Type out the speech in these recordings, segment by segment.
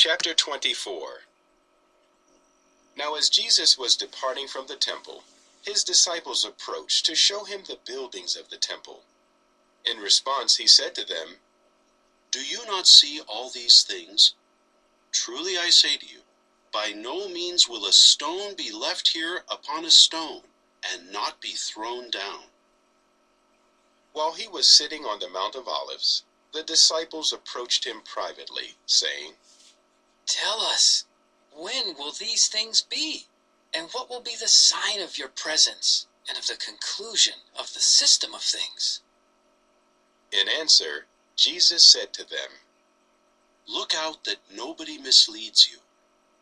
Chapter 24. Now as Jesus was departing from the temple, his disciples approached to show him the buildings of the temple. In response he said to them, "Do you not see all these things? Truly I say to you, by no means will a stone be left here upon a stone, and not be thrown down." While he was sitting on the Mount of Olives, the disciples approached him privately, saying, "Tell us, when will these things be? And what will be the sign of your presence and of the conclusion of the system of things?" In answer, Jesus said to them, "Look out that nobody misleads you.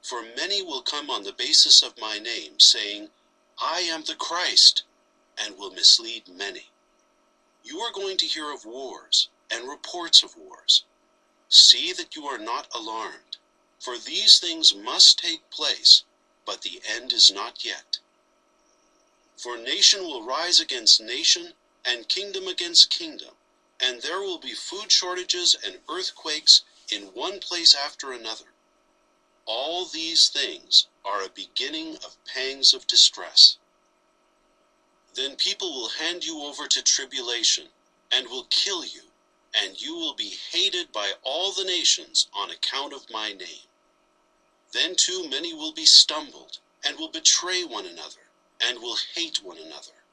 For many will come on the basis of my name, saying, 'I am the Christ,' and will mislead many. You are going to hear of wars and reports of wars. See that you are not alarmed, for these things must take place, but the end is not yet. For nation will rise against nation, and kingdom against kingdom, and there will be food shortages and earthquakes in one place after another. All these things are a beginning of pangs of distress. Then people will hand you over to tribulation, and will kill you, and you will be hated by all the nations on account of my name. Then too many will be stumbled, and will betray one another, and will hate one another.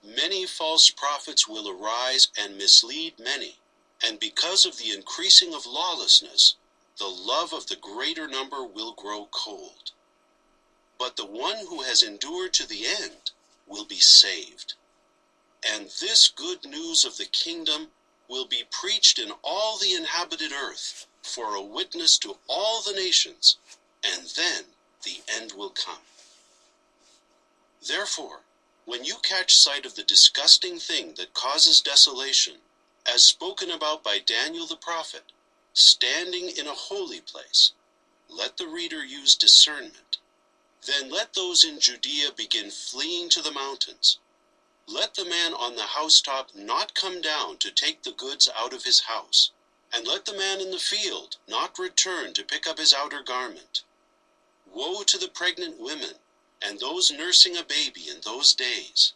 Many false prophets will arise and mislead many, and because of the increasing of lawlessness, the love of the greater number will grow cold. But the one who has endured to the end will be saved. And this good news of the kingdom will be preached in all the inhabited earth for a witness to all the nations, and then the end will come. Therefore, when you catch sight of the disgusting thing that causes desolation, as spoken about by Daniel the prophet, standing in a holy place, let the reader use discernment. Then let those in Judea begin fleeing to the mountains. Let the man on the housetop not come down to take the goods out of his house, and let the man in the field not return to pick up his outer garment. Woe to the pregnant women and those nursing a baby in those days.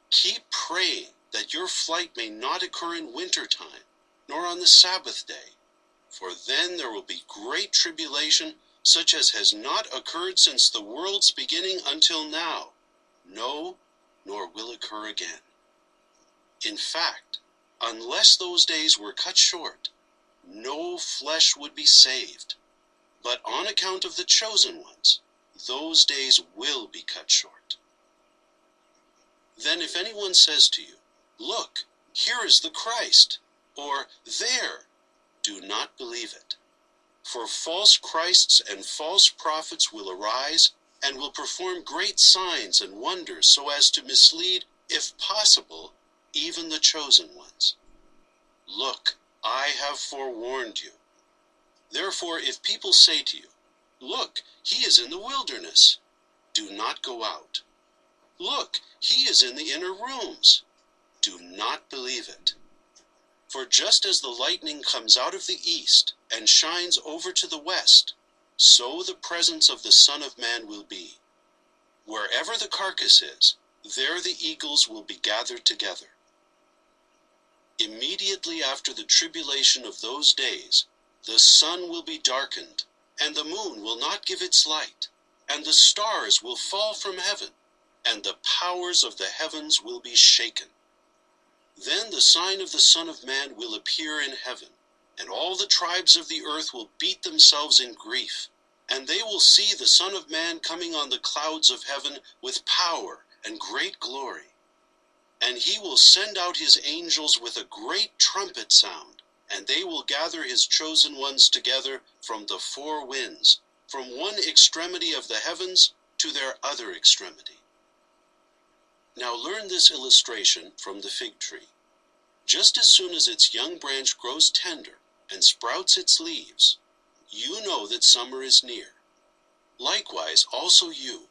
Keep praying that your flight may not occur in winter time, nor on the Sabbath day, for then there will be great tribulation, such as has not occurred since the world's beginning until now, no, nor will occur again. In fact, unless those days were cut short, no flesh would be saved. But on account of the chosen ones, those days will be cut short. Then if anyone says to you, 'Look, here is the Christ,' or 'There,' do not believe it. For false Christs and false prophets will arise, and will perform great signs and wonders so as to mislead, if possible, even the chosen ones. Look, I have forewarned you. Therefore, if people say to you, 'Look, he is in the wilderness,' do not go out. 'Look, he is in the inner rooms,' do not believe it. For just as the lightning comes out of the east and shines over to the west, so the presence of the Son of Man will be. Wherever the carcass is, there the eagles will be gathered together. Immediately after the tribulation of those days, the sun will be darkened, and the moon will not give its light, and the stars will fall from heaven, and the powers of the heavens will be shaken. Then the sign of the Son of Man will appear in heaven, and all the tribes of the earth will beat themselves in grief, and they will see the Son of Man coming on the clouds of heaven with power and great glory. And he will send out his angels with a great trumpet sound, and they will gather his chosen ones together from the four winds, from one extremity of the heavens to their other extremity. Now learn this illustration from the fig tree. Just as soon as its young branch grows tender and sprouts its leaves, you know that summer is near. Likewise also you,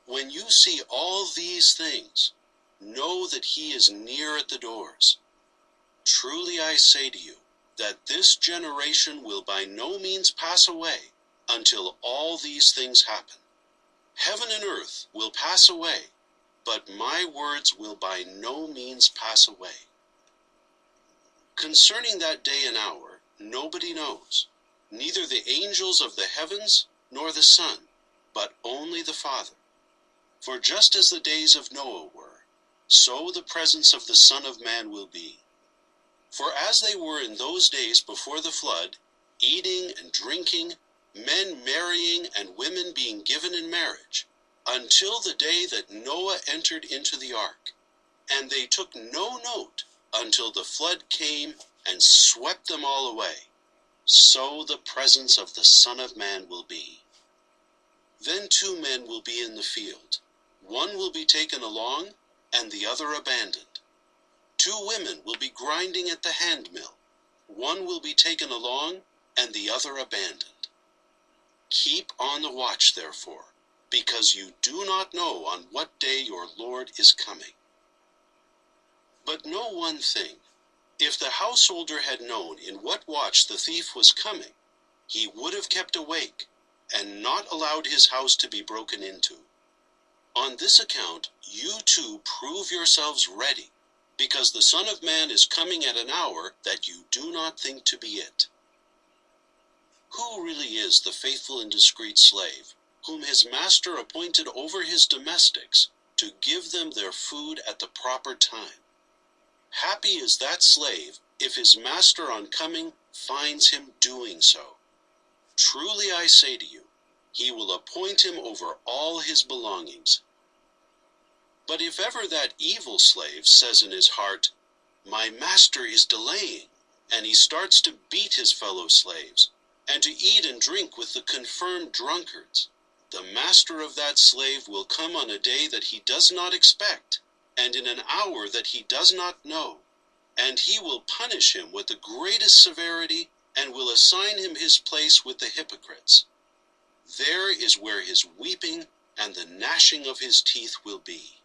when you see all these things, know that he is near at the doors. Truly I say to you, that this generation will by no means pass away until all these things happen. Heaven and earth will pass away, but my words will by no means pass away. Concerning that day and hour, nobody knows, neither the angels of the heavens nor the Son, but only the Father. For just as the days of Noah were, so the presence of the Son of Man will be. For as they were in those days before the flood, eating and drinking, men marrying and women being given in marriage, until the day that Noah entered into the ark, and they took no note until the flood came and swept them all away, so the presence of the Son of Man will be. Then 2 men will be in the field, one will be taken along, and the other abandoned. 2 women will be grinding at the handmill, one will be taken along, and the other abandoned. Keep on the watch, therefore, because you do not know on what day your Lord is coming. But know one thing, if the householder had known in what watch the thief was coming, he would have kept awake, and not allowed his house to be broken into. On this account, you too prove yourselves ready, because the Son of Man is coming at an hour that you do not think to be it. Who really is the faithful and discreet slave, whom his master appointed over his domestics, to give them their food at the proper time? Happy is that slave, if his master on coming finds him doing so. Truly I say to you, he will appoint him over all his belongings. But if ever that evil slave says in his heart, "My master is delaying," and he starts to beat his fellow slaves, and to eat and drink with the confirmed drunkards, the master of that slave will come on a day that he does not expect, and in an hour that he does not know, and he will punish him with the greatest severity, and will assign him his place with the hypocrites. There is where his weeping and the gnashing of his teeth will be.